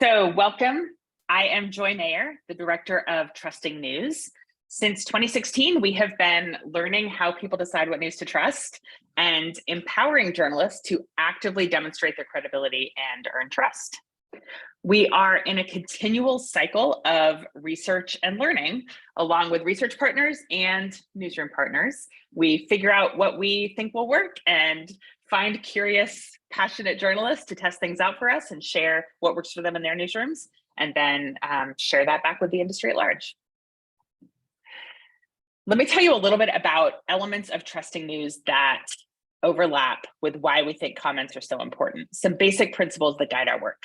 So welcome. I am Joy Mayer, the Director of Trusting News. Since 2016, we have been learning how people decide what news to trust and empowering journalists to actively demonstrate their credibility and earn trust. We are in a continual cycle of research and learning, along with research partners and newsroom partners. We figure out what we think will work and find curious, passionate journalists to test things out for us and share what works for them in their newsrooms, and then share that back with the industry at large. Let me tell you a little bit about elements of trusting news that overlap with why we think comments are so important. Some basic principles that guide our work.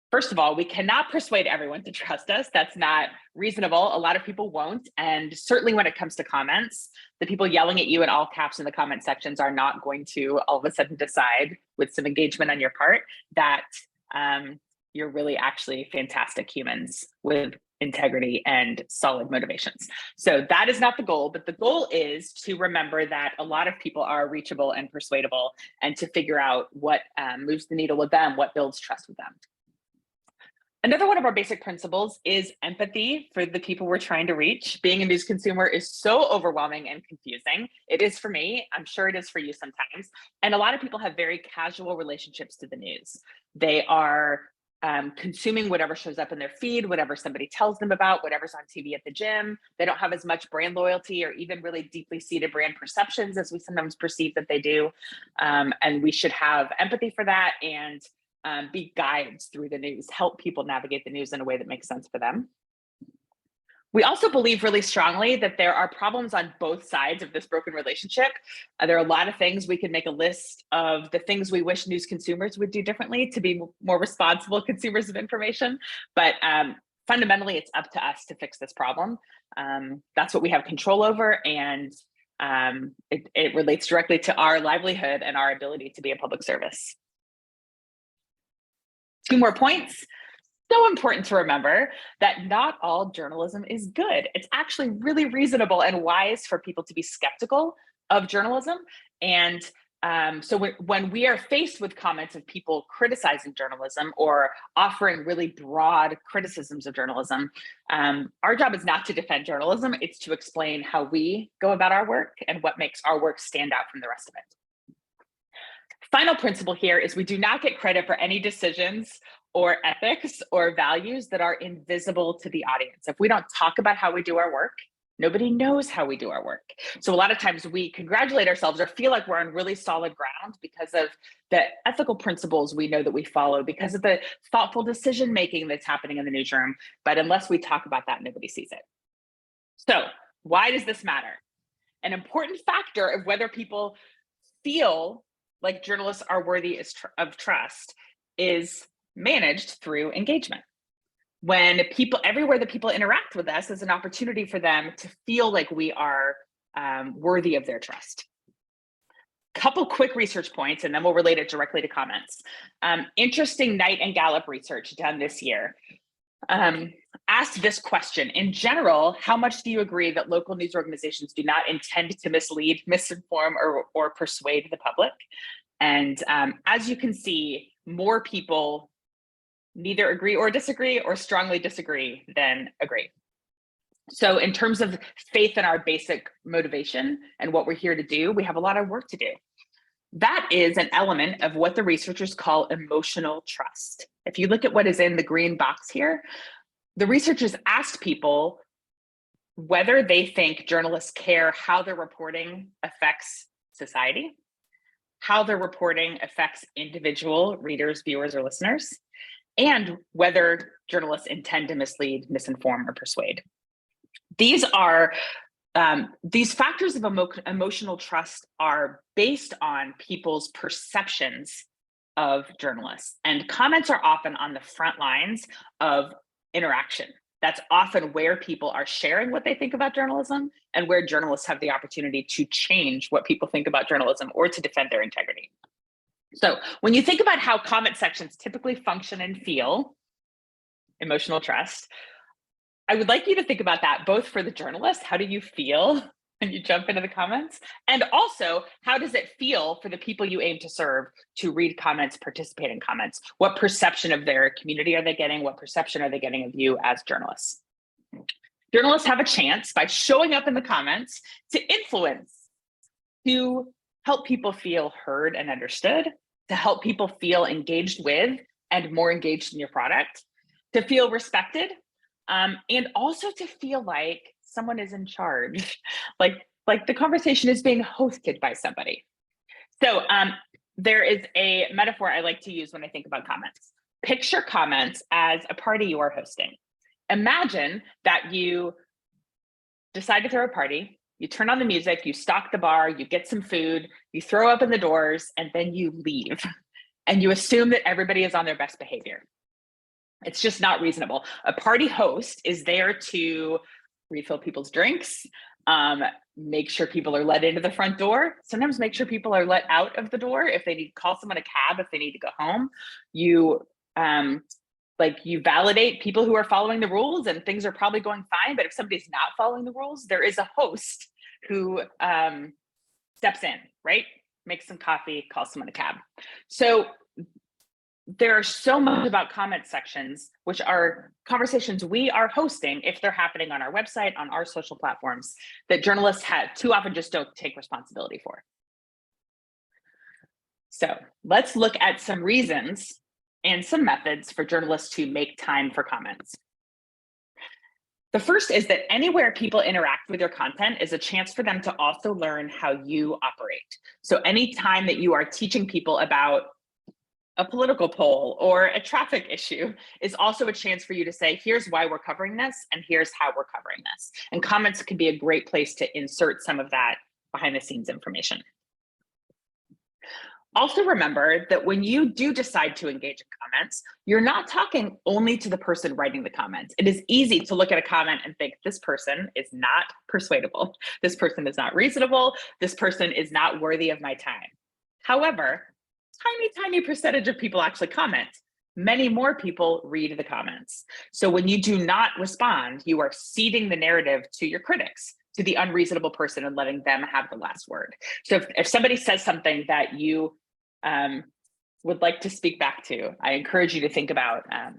First of all, we cannot persuade everyone to trust us. That's not reasonable. A lot of people won't. And certainly when it comes to comments, the people yelling at you in all caps in the comment sections are not going to all of a sudden decide with some engagement on your part that you're really actually fantastic humans with integrity and solid motivations. So that is not the goal, but the goal is to remember that a lot of people are reachable and persuadable, and to figure out what moves the needle with them, what builds trust with them. Another one of our basic principles is empathy for the people we're trying to reach. Being a news consumer is so overwhelming and confusing. It is for me. I'm sure it is for you sometimes. And a lot of people have very casual relationships to the news. They are consuming whatever shows up in their feed, whatever somebody tells them about, whatever's on TV at the gym. They don't have as much brand loyalty or even really deeply seated brand perceptions as we sometimes perceive that they do. And we should have empathy for that and be guides through the news, help people navigate the news in a way that makes sense for them. We also believe really strongly that there are problems on both sides of this broken relationship. There are a lot of things. We could make a list of the things we wish news consumers would do differently to be more responsible consumers of information. But fundamentally, it's up to us to fix this problem. That's what we have control over. And it relates directly to our livelihood and our ability to be a public service. 2 more points. So important to remember that not all journalism is good. It's actually really reasonable and wise for people to be skeptical of journalism. And so when we are faced with comments of people criticizing journalism or offering really broad criticisms of journalism, our job is not to defend journalism. It's to explain how we go about our work and what makes our work stand out from the rest of it. Final principle here is we do not get credit for any decisions or ethics or values that are invisible to the audience. If we don't talk about how we do our work, nobody knows how we do our work. So a lot of times we congratulate ourselves or feel like we're on really solid ground because of the ethical principles we know that we follow, because of the thoughtful decision-making that's happening in the newsroom. But unless we talk about that, nobody sees it. So why does this matter? An important factor of whether people feel like journalists are worthy of trust is managed through engagement. When people, everywhere that people interact with us is an opportunity for them to feel like we are worthy of their trust. Couple quick research points, and then we'll relate it directly to comments. Interesting Knight and Gallup research done this year asked this question: in general, how much do you agree that local news organizations do not intend to mislead, misinform, or persuade the public? And as you can see, more people neither agree or disagree, or strongly disagree than agree. So in terms of faith in our basic motivation and what we're here to do, we have a lot of work to do. That is an element of what the researchers call emotional trust. If you look at what is in the green box here, the researchers asked people whether they think journalists care how their reporting affects society, how their reporting affects individual readers, viewers, or listeners, and whether journalists intend to mislead, misinform, or persuade. These factors of emotional trust are based on people's perceptions of journalists, and comments are often on the front lines of interaction. That's often where people are sharing what they think about journalism, and where journalists have the opportunity to change what people think about journalism or to defend their integrity. So when you think about how comment sections typically function and feel, emotional trust, I would like you to think about that both for the journalist. How do you feel when you jump into the comments? And also, how does it feel for the people you aim to serve to read comments, participate in comments? What perception of their community are they getting? What perception are they getting of you as journalists? Journalists have a chance by showing up in the comments to influence, to help people feel heard and understood, to help people feel engaged with and more engaged in your product, to feel respected, and also to feel like someone is in charge, like the conversation is being hosted by somebody. So there is a metaphor I like to use when I think about comments. Picture comments as a party you are hosting. Imagine that you decide to throw a party, you turn on the music, you stock the bar, you get some food, you throw open the doors, and then you leave. And you assume that everybody is on their best behavior. It's just not reasonable. A party host is there to refill people's drinks, make sure people are let into the front door, sometimes make sure people are let out of the door if they need to call someone a cab, if they need to go home. You you validate people who are following the rules and things are probably going fine. But if somebody's not following the rules, there is a host who steps in, right? Makes some coffee, calls someone a cab. So there are so much about comment sections, which are conversations we are hosting if they're happening on our website, on our social platforms, that journalists too often just don't take responsibility for. So let's look at some reasons and some methods for journalists to make time for comments. The first is that anywhere people interact with your content is a chance for them to also learn how you operate. So anytime that you are teaching people about a political poll or a traffic issue is also a chance for you to say, here's why we're covering this, and here's how we're covering this. And comments can be a great place to insert some of that behind the scenes information. Also remember that when you do decide to engage in comments, you're not talking only to the person writing the comments. It is easy to look at a comment and think, this person is not persuadable. This person is not reasonable. This person is not worthy of my time. However, tiny percentage of people actually comment. Many more people read the comments. So when you do not respond, you are ceding the narrative to your critics, to the unreasonable person, and letting them have the last word. So if somebody says something that you would like to speak back to, I encourage you to think about how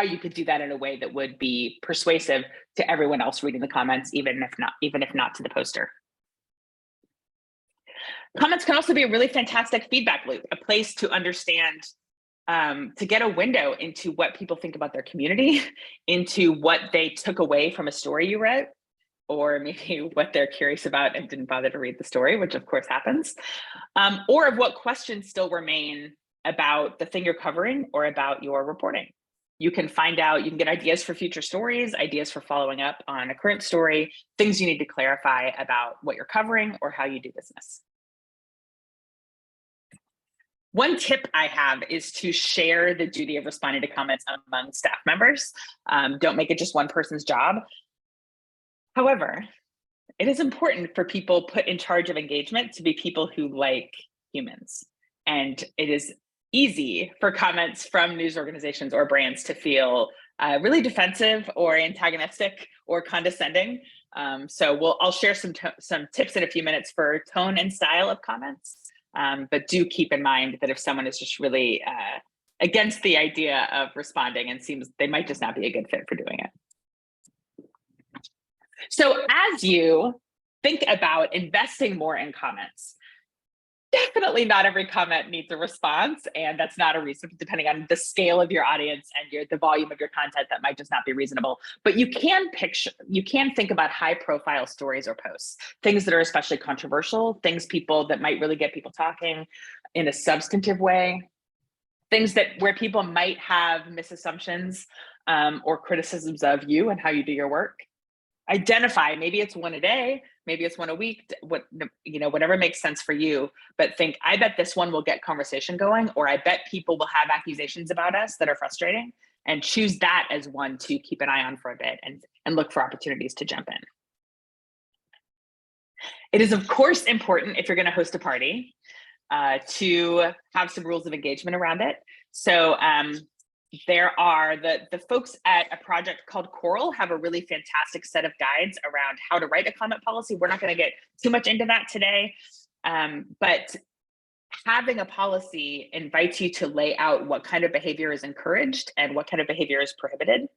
you could do that in a way that would be persuasive to everyone else reading the comments, even if not to the poster. Comments can also be a really fantastic feedback loop, a place to understand, to get a window into what people think about their community, into what they took away from a story you wrote, or maybe what they're curious about and didn't bother to read the story, which of course happens, or of what questions still remain about the thing you're covering or about your reporting. You can get ideas for future stories, ideas for following up on a current story, things you need to clarify about what you're covering or how you do business. One tip I have is to share the duty of responding to comments among staff members. Don't make it just one person's job. However, it is important for people put in charge of engagement to be people who like humans. And it is easy for comments from news organizations or brands to feel really defensive or antagonistic or condescending. So I'll share some tips in a few minutes for tone and style of comments. But do keep in mind that if someone is just really against the idea of responding and seems they might just not be a good fit for doing it. So as you think about investing more in comments, definitely not every comment needs a response, and that's not a reason, depending on the scale of your audience and the volume of your content, that might just not be reasonable. But you can think about high profile stories or posts, things that are especially controversial, things that might really get people talking in a substantive way, things where people might have misassumptions or criticisms of you and how you do your work. Identify, maybe it's one a day, maybe it's one a week, whatever makes sense for you, but think, I bet this one will get conversation going, or I bet people will have accusations about us that are frustrating, and choose that as one to keep an eye on for a bit and look for opportunities to jump in. It is, of course, important if you're going to host a party to have some rules of engagement around it. So there are the folks at a project called Coral have a really fantastic set of guides around how to write a comment policy. We're not going to get too much into that today, but having a policy invites you to lay out what kind of behavior is encouraged and what kind of behavior is prohibited.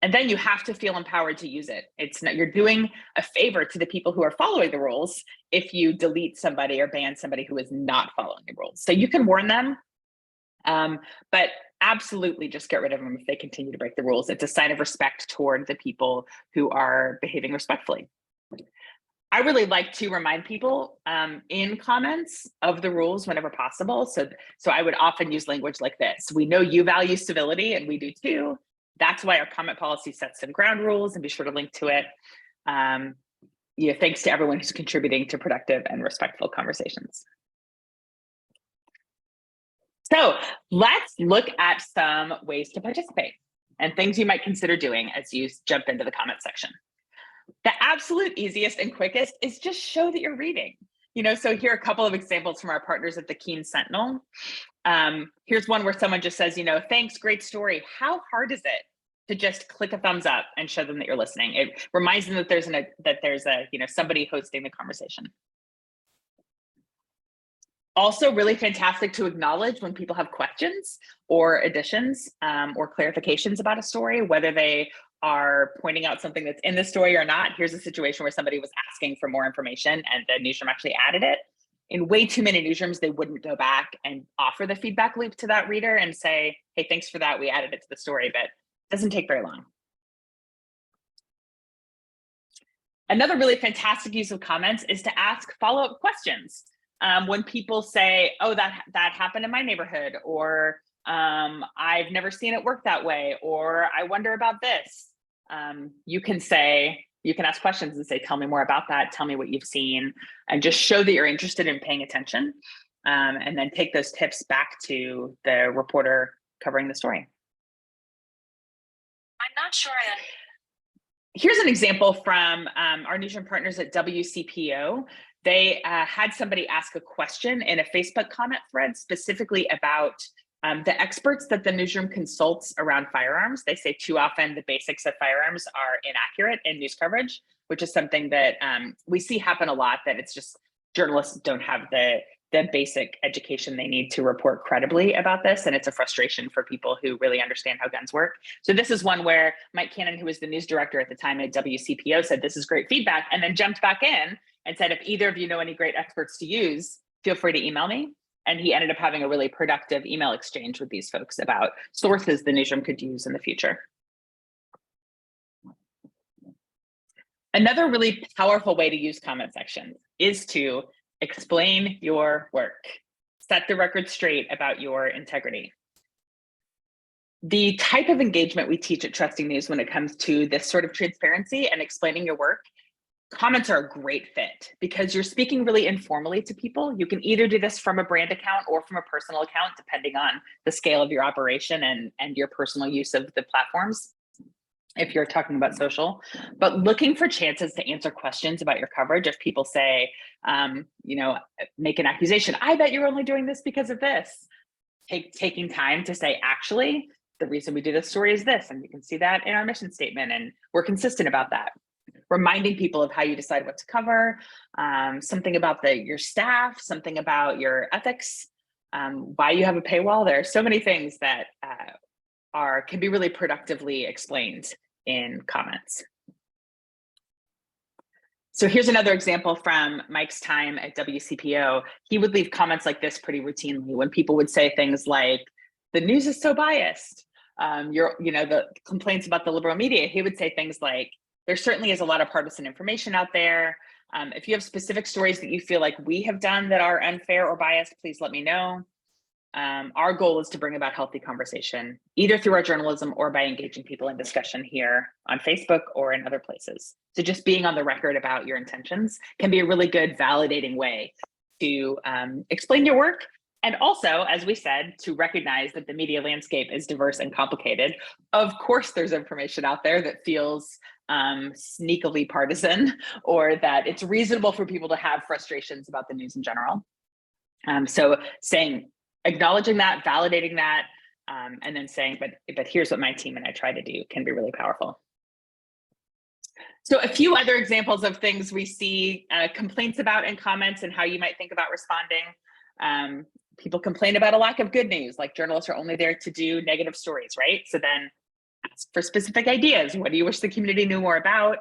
And then you have to feel empowered to use it. It's not, you're doing a favor to the people who are following the rules if you delete somebody or ban somebody who is not following the rules. So you can warn them, but absolutely just get rid of them if they continue to break the rules. It's a sign of respect toward the people who are behaving respectfully. I really like to remind people in comments of the rules whenever possible. So I would often use language like this. We know you value civility and we do too. That's why our comment policy sets some ground rules, and be sure to link to it. Thanks to everyone who's contributing to productive and respectful conversations. So let's look at some ways to participate and things you might consider doing as you jump into the comment section. The absolute easiest and quickest is just show that you're reading. So here are a couple of examples from our partners at the Keene Sentinel. Here's one where someone just says, thanks, great story. How hard is it to just click a thumbs up and show them that you're listening? It reminds them that there's somebody hosting the conversation. Also really fantastic to acknowledge when people have questions or additions or clarifications about a story, whether they are pointing out something that's in the story or not. Here's a situation where somebody was asking for more information and the newsroom actually added it. In way too many newsrooms, they wouldn't go back and offer the feedback loop to that reader and say, hey, thanks for that, we added it to the story, but it doesn't take very long. Another really fantastic use of comments is to ask follow-up questions. When people say, oh, that happened in my neighborhood, or I've never seen it work that way, or I wonder about this. You can ask questions and say, tell me more about that. Tell me what you've seen, and just show that you're interested in paying attention. And then take those tips back to the reporter covering the story. I'm not sure. Here's an example from our newsroom partners at WCPO. They had somebody ask a question in a Facebook comment thread specifically about the experts that the newsroom consults around firearms. They say too often the basics of firearms are inaccurate in news coverage, which is something that we see happen a lot, that it's just journalists don't have the basic education they need to report credibly about this. And it's a frustration for people who really understand how guns work. So this is one where Mike Cannon, who was the news director at the time at WCPO, said, this is great feedback, and then jumped back in and said, if either of you know any great experts to use, feel free to email me. And he ended up having a really productive email exchange with these folks about sources the newsroom could use in the future. Another really powerful way to use comment sections is to explain your work. Set the record straight about your integrity. The type of engagement we teach at Trusting News when it comes to this sort of transparency and explaining your work, comments are a great fit because you're speaking really informally to people. You can either do this from a brand account or from a personal account, depending on the scale of your operation and your personal use of the platforms, if you're talking about social. But looking for chances to answer questions about your coverage. If people say, make an accusation, I bet you're only doing this because of this. Taking time to say, actually, the reason we do this story is this, and you can see that in our mission statement, and we're consistent about that. Reminding people of how you decide what to cover, something about your staff, something about your ethics, why you have a paywall. There are so many things that can be really productively explained in comments. So here's another example from Mike's time at WCPO. He would leave comments like this pretty routinely when people would say things like, the news is so biased. The complaints about the liberal media, he would say things like, there certainly is a lot of partisan information out there. If you have specific stories that you feel like we have done that are unfair or biased, please let me know. Our goal is to bring about healthy conversation, either through our journalism or by engaging people in discussion here on Facebook or in other places. So just being on the record about your intentions can be a really good validating way to explain your work. And also, as we said, to recognize that the media landscape is diverse and complicated. Of course, there's information out there that feels sneakily partisan, or that it's reasonable for people to have frustrations about the news in general. So acknowledging that, validating that, and then saying, but here's what my team and I try to do, can be really powerful. So a few other examples of things we see complaints about in comments and how you might think about responding. People complain about a lack of good news, like journalists are only there to do negative stories, right? So then ask for specific ideas. What do you wish the community knew more about?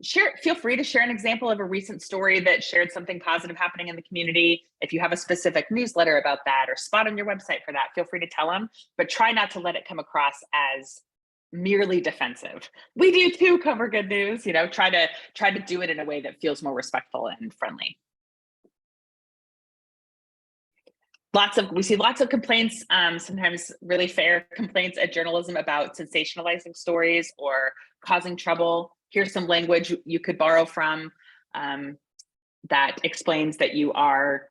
Feel free to share an example of a recent story that shared something positive happening in the community. If you have a specific newsletter about that or spot on your website for that, feel free to tell them, but try not to let it come across as merely defensive. We do too cover good news, try to do it in a way that feels more respectful and friendly. We see lots of complaints, sometimes really fair complaints at journalism about sensationalizing stories or causing trouble. Here's some language you could borrow from that explains that you are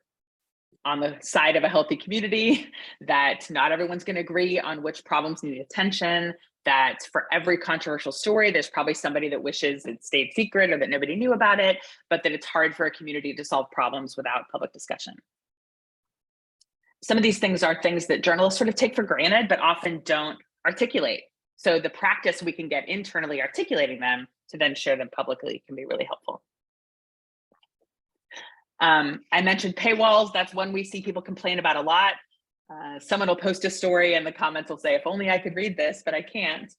on the side of a healthy community, that not everyone's going to agree on which problems need attention, that for every controversial story, there's probably somebody that wishes it stayed secret or that nobody knew about it, but that it's hard for a community to solve problems without public discussion. Some of these things are things that journalists sort of take for granted, but often don't articulate. So the practice we can get internally articulating them to then share them publicly can be really helpful. I mentioned paywalls. That's one we see people complain about a lot. Someone will post a story and the comments will say, if only I could read this, but I can't.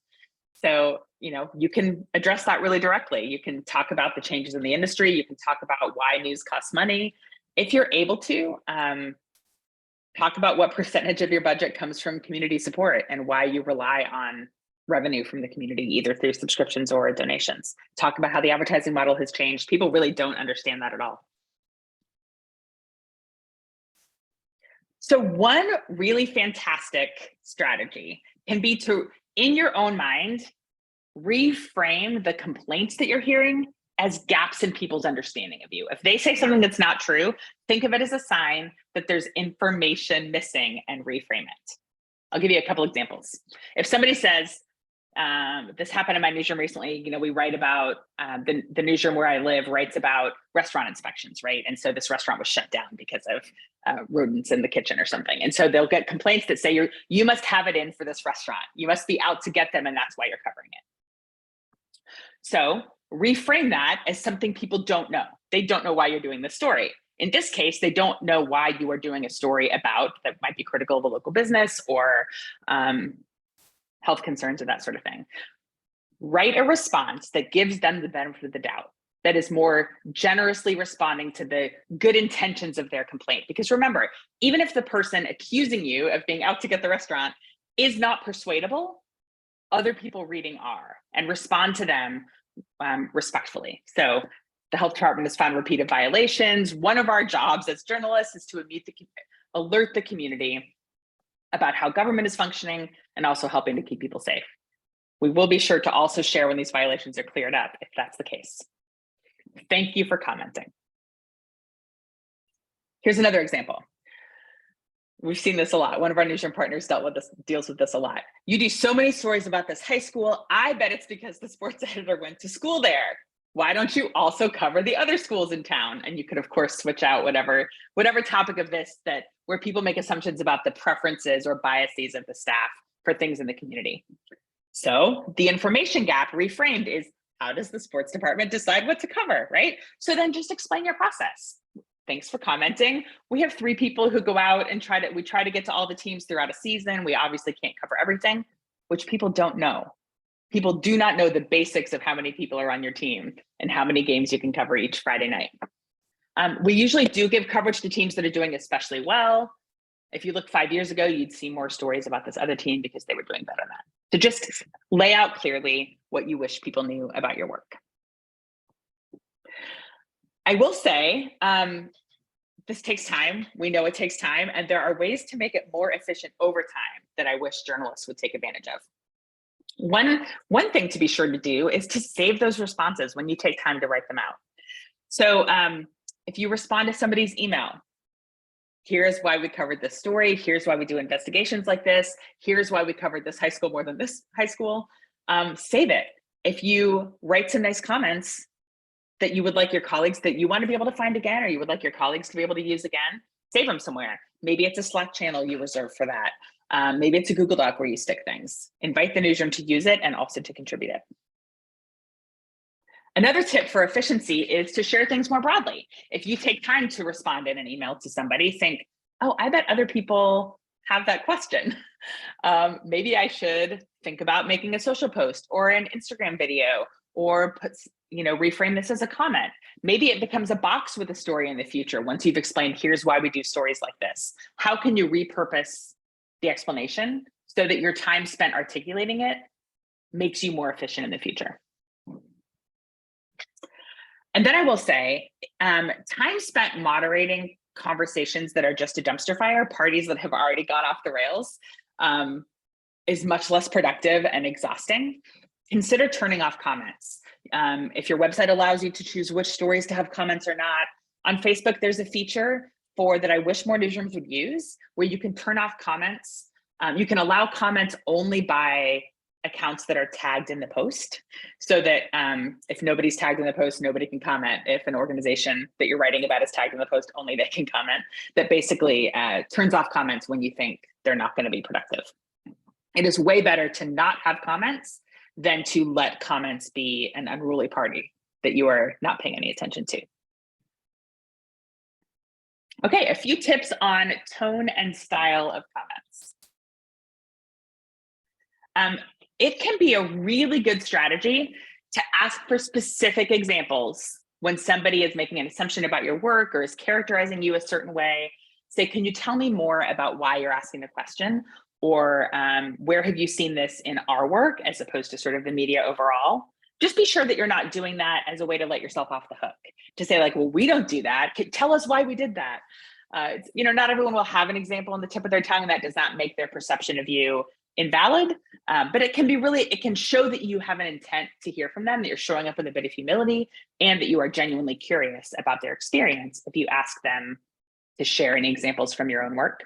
So, you can address that really directly. You can talk about the changes in the industry. You can talk about why news costs money. If you're able to, talk about what percentage of your budget comes from community support and why you rely on revenue from the community, either through subscriptions or donations. Talk about how the advertising model has changed. People really don't understand that at all. So one really fantastic strategy can be to, in your own mind, reframe the complaints that you're hearing as gaps in people's understanding of you. If they say something that's not true, think of it as a sign that there's information missing and reframe it. I'll give you a couple examples. If somebody says, this happened in my newsroom recently, we write about, the newsroom where I live writes about restaurant inspections, right? And so this restaurant was shut down because of rodents in the kitchen or something. And so they'll get complaints that say, you must have it in for this restaurant. You must be out to get them, and that's why you're covering it. So reframe that as something people don't know. They don't know why you're doing this story. In this case, they don't know why you are doing a story about that might be critical of a local business or health concerns or that sort of thing. Write a response that gives them the benefit of the doubt, that is more generously responding to the good intentions of their complaint. Because remember, even if the person accusing you of being out to get the restaurant is not persuadable, other people reading are, and respond to them respectfully. So the health department has found repeated violations. One of our jobs as journalists is to alert the community about how government is functioning and also helping to keep people safe. We will be sure to also share when these violations are cleared up, if that's the case. Thank you for commenting. Here's another example. We've seen this a lot. One of our newsroom partners deals with this a lot. You do so many stories about this high school. I bet it's because the sports editor went to school there. Why don't you also cover the other schools in town? And you could, of course, switch out whatever topic of this where people make assumptions about the preferences or biases of the staff for things in the community. So the information gap reframed is, how does the sports department decide what to cover, right? So then just explain your process. Thanks for commenting. We have 3 people who go out and we try to get to all the teams throughout a season. We obviously can't cover everything, which people don't know. People do not know the basics of how many people are on your team and how many games you can cover each Friday night. We usually do give coverage to teams that are doing especially well. If you look 5 years ago, you'd see more stories about this other team because they were doing better than that. So just lay out clearly what you wish people knew about your work. I will say, this takes time. We know it takes time, and there are ways to make it more efficient over time that I wish journalists would take advantage of. One thing to be sure to do is to save those responses when you take time to write them out. So if you respond to somebody's email, here's why we covered this story. Here's why we do investigations like this. Here's why we covered this high school more than this high school. Save it. If you write some nice comments that you would like your colleagues, that you want to be able to find again, or you would like your colleagues to be able to use again, save them somewhere. Maybe it's a Slack channel you reserve for that. Maybe it's a Google Doc where you stick things. Invite the newsroom to use it and also to contribute it. Another tip for efficiency is to share things more broadly. If you take time to respond in an email to somebody, think, oh, I bet other people have that question. Maybe I should think about making a social post or an Instagram video, or reframe this as a comment. Maybe it becomes a box with a story in the future. Once you've explained, here's why we do stories like this. How can you repurpose the explanation so that your time spent articulating it makes you more efficient in the future? And then I will say, time spent moderating conversations that are just a dumpster fire, parties that have already gone off the rails, is much less productive and exhausting. Consider turning off comments. If your website allows you to choose which stories to have comments or not, on Facebook, there's a feature that I wish more newsrooms would use, where you can turn off comments. You can allow comments only by accounts that are tagged in the post, so that if nobody's tagged in the post, nobody can comment. If an organization that you're writing about is tagged in the post, only they can comment. That basically turns off comments when you think they're not going to be productive. It is way better to not have comments than to let comments be an unruly party that you are not paying any attention to. Okay, a few tips on tone and style of comments. It can be a really good strategy to ask for specific examples when somebody is making an assumption about your work or is characterizing you a certain way. Say, can you tell me more about why you're asking the question? Or where have you seen this in our work, as opposed to sort of the media overall? Just be sure that you're not doing that as a way to let yourself off the hook. To say like, well, we don't do that. Tell us why we did that. Not everyone will have an example on the tip of their tongue, and that does not make their perception of you invalid. But it can show that you have an intent to hear from them, that you're showing up with a bit of humility, and that you are genuinely curious about their experience if you ask them to share any examples from your own work.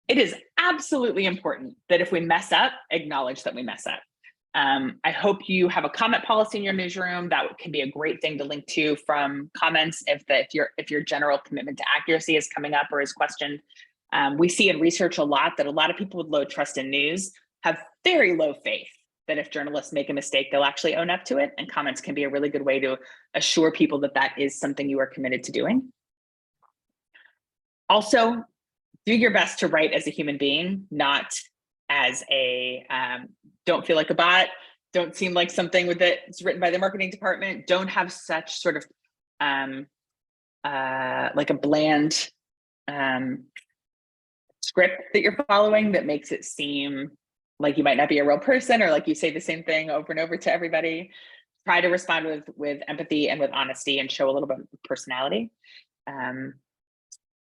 It is absolutely important that if we mess up, acknowledge that we mess up. I hope you have a comment policy in your newsroom. That can be a great thing to link to from comments if your general commitment to accuracy is coming up or is questioned. We see in research a lot that a lot of people with low trust in news have very low faith that if journalists make a mistake, they'll actually own up to it. And comments can be a really good way to assure people that that is something you are committed to doing. Also, do your best to write as a human being, not as a, don't feel like a bot, don't seem like something that's written by the marketing department, don't have such sort of like a bland script that you're following that makes it seem like you might not be a real person, or like you say the same thing over and over to everybody. Try to respond with empathy and with honesty, and show a little bit of personality.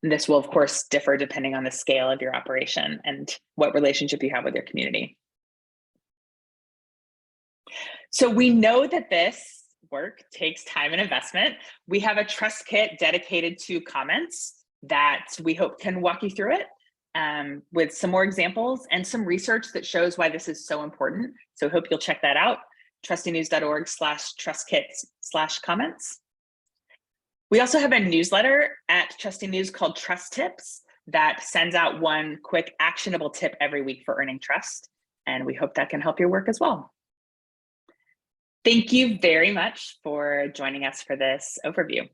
This will, of course, differ depending on the scale of your operation and what relationship you have with your community. So we know that this work takes time and investment. We have a trust kit dedicated to comments that we hope can walk you through it with some more examples and some research that shows why this is so important. So hope you'll check that out, trustynews.org/trustkits/comments. We also have a newsletter at Trusty News called Trust Tips that sends out one quick actionable tip every week for earning trust. And we hope that can help your work as well. Thank you very much for joining us for this overview.